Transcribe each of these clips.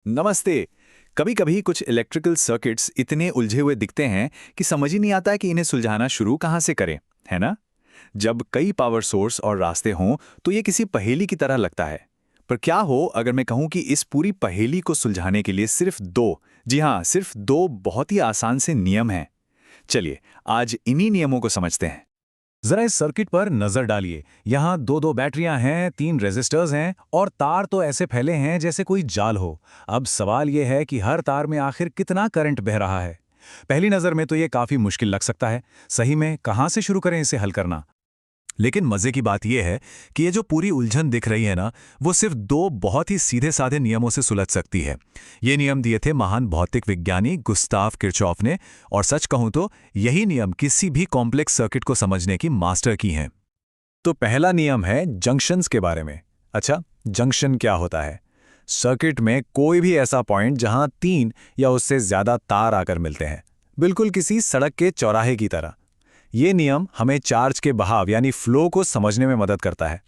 नमस्ते। कभी कभी कुछ इलेक्ट्रिकल सर्किट्स इतने उलझे हुए दिखते हैं कि समझ ही नहीं आता कि इन्हें सुलझाना शुरू कहाँ से करें, है ना? जब कई पावर सोर्स और रास्ते हों तो ये किसी पहेली की तरह लगता है। पर क्या हो अगर मैं कहूँ कि इस पूरी पहेली को सुलझाने के लिए सिर्फ दो, जी हाँ, सिर्फ दो बहुत ही आसान से नियम हैं। चलिए, आज इन्हीं नियमों को समझते हैं। जरा इस सर्किट पर नजर डालिए। यहाँ दो दो बैटरियां हैं, तीन रेजिस्टर्स हैं और तार तो ऐसे फैले हैं जैसे कोई जाल हो। अब सवाल यह है कि हर तार में आखिर कितना करंट बह रहा है। पहली नजर में तो ये काफी मुश्किल लग सकता है। सही में कहाँ से शुरू करें इसे हल करना। लेकिन मजे की बात यह है कि ये जो पूरी उलझन दिख रही है ना, वो सिर्फ दो बहुत ही सीधे साधे नियमों से सुलझ सकती है। ये नियम दिए थे महान भौतिक विज्ञानी गुस्ताव किरचॉफ ने, और सच कहूं तो यही नियम किसी भी कॉम्प्लेक्स सर्किट को समझने की मास्टर की हैं। तो पहला नियम है जंक्शंस के बारे में। अच्छा, जंक्शन क्या होता है? सर्किट में कोई भी ऐसा पॉइंट जहां तीन या उससे ज्यादा तार आकर मिलते हैं, बिल्कुल किसी सड़क के चौराहे की तरह। ये नियम हमें चार्ज के बहाव यानी फ्लो को समझने में मदद करता है।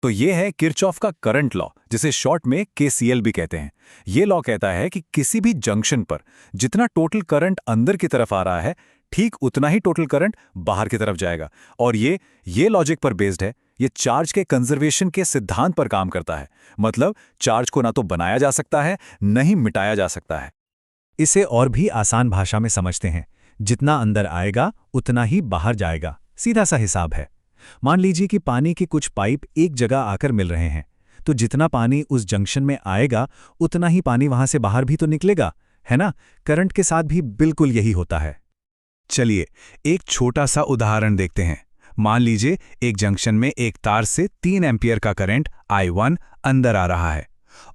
तो ये है किरचॉफ का करंट लॉ, जिसे शॉर्ट में केसीएल भी कहते हैं। ये लॉ कहता है कि किसी भी जंक्शन पर जितना टोटल करंट अंदर की तरफ आ रहा है, ठीक उतना ही टोटल करंट बाहर की तरफ जाएगा। और ये लॉजिक पर बेस्ड है। ये चार्ज के कंजर्वेशन के सिद्धांत पर काम करता है। मतलब चार्ज को ना तो बनाया जा सकता है, न ही मिटाया जा सकता है। इसे और भी आसान भाषा में समझते हैं। जितना अंदर आएगा उतना ही बाहर जाएगा, सीधा सा हिसाब है। मान लीजिए कि पानी के कुछ पाइप एक जगह आकर मिल रहे हैं, तो जितना पानी उस जंक्शन में आएगा उतना ही पानी वहां से बाहर भी तो निकलेगा, है ना? करंट के साथ भी बिल्कुल यही होता है। चलिए एक छोटा सा उदाहरण देखते हैं। मान लीजिए एक जंक्शन में एक तार से 3 एम्पियर का करंट I1 अंदर आ रहा है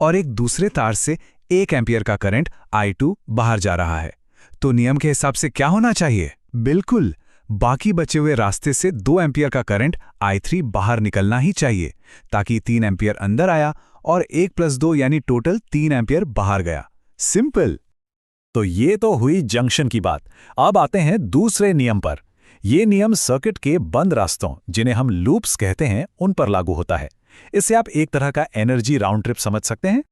और एक दूसरे तार से 1 एम्पियर का करंट I2 बाहर जा रहा है। तो नियम के हिसाब से क्या होना चाहिए? बिल्कुल, बाकी बचे हुए रास्ते से 2 एम्पियर का करंट I3 बाहर निकलना ही चाहिए, ताकि 3 एम्पियर अंदर आया और 1 + 2 यानी टोटल 3 एम्पियर बाहर गया। सिंपल। तो ये तो हुई जंक्शन की बात। अब आते हैं दूसरे नियम पर। ये नियम सर्किट के बंद रास्तों, जिन्हें हम लूप्स कहते हैं, उन पर लागू होता है। इससे आप एक तरह का एनर्जी राउंड ट्रिप समझ सकते हैं।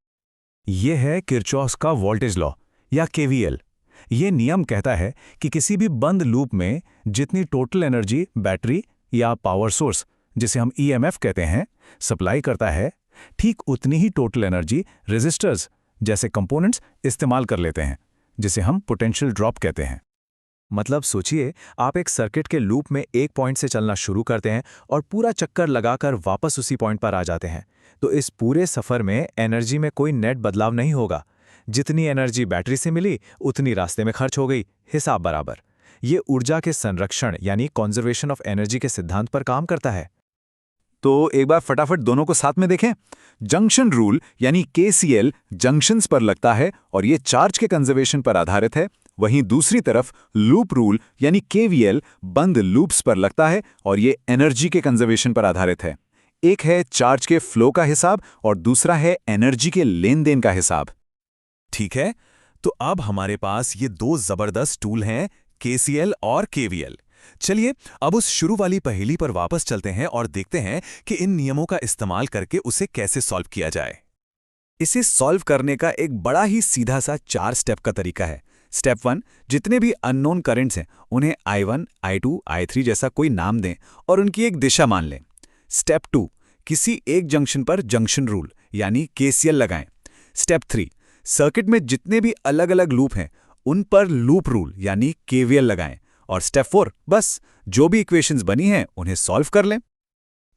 ये है किरचॉफ का वोल्टेज लॉ या केवीएल। ये नियम कहता है कि किसी भी बंद लूप में जितनी टोटल एनर्जी बैटरी या पावर सोर्स, जिसे हम ईएमएफ कहते हैं, सप्लाई करता है, ठीक उतनी ही टोटल एनर्जी रेजिस्टर्स जैसे कंपोनेंट्स इस्तेमाल कर लेते हैं, जिसे हम पोटेंशियल ड्रॉप कहते हैं। मतलब सोचिए, आप एक सर्किट के लूप में एक पॉइंट से चलना शुरू करते हैं और पूरा चक्कर लगाकर वापस उसी पॉइंट पर आ जाते हैं। तो इस पूरे सफर में एनर्जी में कोई नेट बदलाव नहीं होगा। जितनी एनर्जी बैटरी से मिली उतनी रास्ते में खर्च हो गई, हिसाब बराबर। ये ऊर्जा के संरक्षण यानी कंजर्वेशन ऑफ एनर्जी के सिद्धांत पर काम करता है। तो एक बार फटाफट दोनों को साथ में देखें। जंक्शन रूल यानी केसीएल जंक्शंस पर लगता है और ये चार्ज के कंजर्वेशन पर आधारित है। वहीं दूसरी तरफ लूप रूल यानी केवीएल बंद लूप्स पर लगता है और ये एनर्जी के कंजर्वेशन पर आधारित है। एक है चार्ज के फ्लो का हिसाब और दूसरा है एनर्जी के लेन देन का हिसाब। ठीक है, तो अब हमारे पास ये दो जबरदस्त टूल हैं, केसीएल और केवीएल। चलिए अब उस शुरू वाली पहेली पर वापस चलते हैं और देखते हैं कि इन नियमों का इस्तेमाल करके उसे कैसे सॉल्व किया जाए। इसे सॉल्व करने का एक बड़ा ही सीधा सा 4 स्टेप का तरीका है। स्टेप 1, जितने भी अननोन करंट्स हैं उन्हें I1, I2, I3 जैसा कोई नाम दें और उनकी एक दिशा मान लें। स्टेप 2, किसी एक जंक्शन पर जंक्शन रूल यानी केसीएल लगाएं। स्टेप 3, सर्किट में जितने भी अलग अलग लूप हैं उन पर लूप रूल यानी केवीएल लगाएं। और स्टेप 4, बस जो भी इक्वेशंस बनी हैं उन्हें सॉल्व कर लें।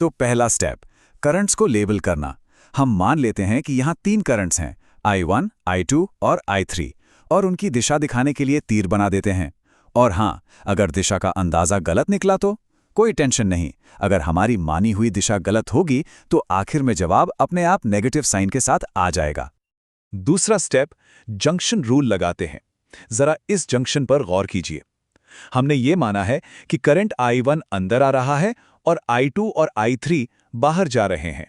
तो पहला स्टेप, करंट्स को लेबल करना। हम मान लेते हैं कि यहाँ 3 करंट्स हैं, I1, I2 और I3, और उनकी दिशा दिखाने के लिए तीर बना देते हैं। और हाँ, अगर दिशा का अंदाज़ा गलत निकला तो कोई टेंशन नहीं। अगर हमारी मानी हुई दिशा गलत होगी तो आखिर में जवाब अपने आप नेगेटिव साइन के साथ आ जाएगा। दूसरा स्टेप, जंक्शन रूल लगाते हैं। जरा इस जंक्शन पर गौर कीजिए। हमने ये माना है कि करंट I1 अंदर आ रहा है और I2 और I3 बाहर जा रहे हैं।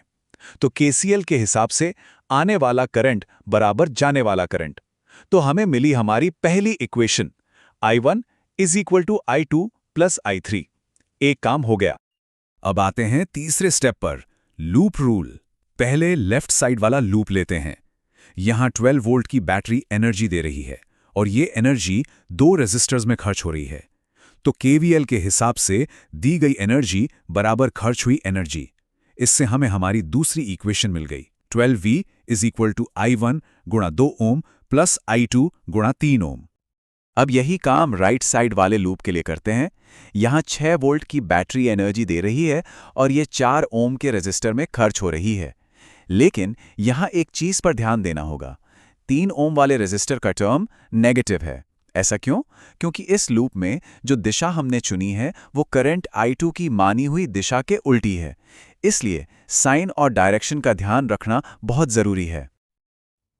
तो केसीएल के हिसाब से आने वाला करंट बराबर जाने वाला करंट। तो हमें मिली हमारी पहली इक्वेशन, I1 = I2 + I3। एक काम हो गया। अब आते हैं तीसरे स्टेप पर, लूप रूल। पहले लेफ्ट साइड वाला लूप लेते हैं। यहाँ 12 वोल्ट की बैटरी एनर्जी दे रही है और ये एनर्जी 2 रेजिस्टर्स में खर्च हो रही है। तो केवीएल के हिसाब से दी गई एनर्जी बराबर खर्च हुई एनर्जी। इससे हमें हमारी दूसरी इक्वेशन मिल गई। 12V is equal to I1 गुणा 2 ओम प्लस I2 गुणा 3 ओम। अब यही काम राइट साइड वाले लूप के लिए करते हैं। यहाँ 6 वोल्ट की बैटरी एनर्जी दे रही है और ये 4 ओम के रेजिस्टर में खर्च हो रही है। लेकिन यहाँ एक चीज पर ध्यान देना होगा, 3 ओम वाले रेजिस्टर का टर्म नेगेटिव है। ऐसा क्यों? क्योंकि इस लूप में जो दिशा हमने चुनी है वो करंट I2 की मानी हुई दिशा के उल्टी है। इसलिए साइन और डायरेक्शन का ध्यान रखना बहुत जरूरी है।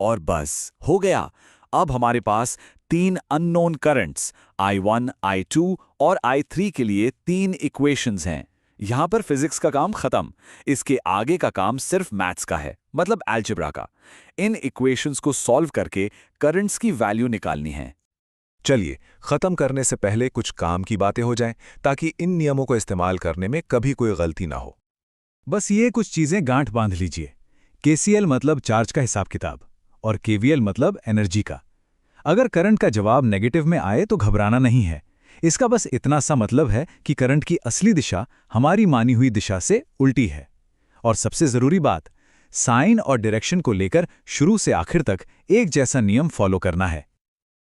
और बस हो गया। अब हमारे पास 3 अननोन करंट्स I1, I2 और I3 के लिए 3 इक्वेशंस हैं। यहां पर फिजिक्स का काम खत्म। इसके आगे का काम सिर्फ मैथ्स का है, मतलब अलजेब्रा का। इन इक्वेशंस को सॉल्व करके करंट्स की वैल्यू निकालनी है। चलिए, खत्म करने से पहले कुछ काम की बातें हो जाएं, ताकि इन नियमों को इस्तेमाल करने में कभी कोई गलती ना हो। बस ये कुछ चीजें गांठ बांध लीजिए। केसीएल मतलब चार्ज का हिसाब किताब और केवीएल मतलब एनर्जी का। अगर करंट का जवाब नेगेटिव में आए तो घबराना नहीं है। इसका बस इतना सा मतलब है कि करंट की असली दिशा हमारी मानी हुई दिशा से उल्टी है। और सबसे जरूरी बात, साइन और डायरेक्शन को लेकर शुरू से आखिर तक एक जैसा नियम फॉलो करना है।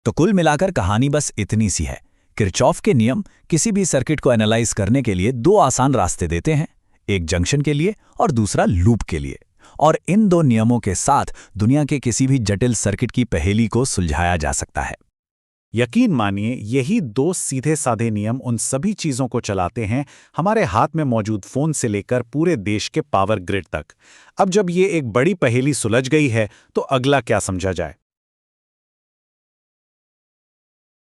तो कुल मिलाकर कहानी बस इतनी सी है। किरचॉफ के नियम किसी भी सर्किट को एनालाइज करने के लिए 2 आसान रास्ते देते हैं, एक जंक्शन के लिए और दूसरा लूप के लिए। और इन 2 नियमों के साथ दुनिया के किसी भी जटिल सर्किट की पहेली को सुलझाया जा सकता है। यकीन मानिए, यही 2 सीधे साधे नियम उन सभी चीजों को चलाते हैं, हमारे हाथ में मौजूद फोन से लेकर पूरे देश के पावर ग्रिड तक। अब जब ये एक बड़ी पहेली सुलझ गई है, तो अगला क्या समझा जाए?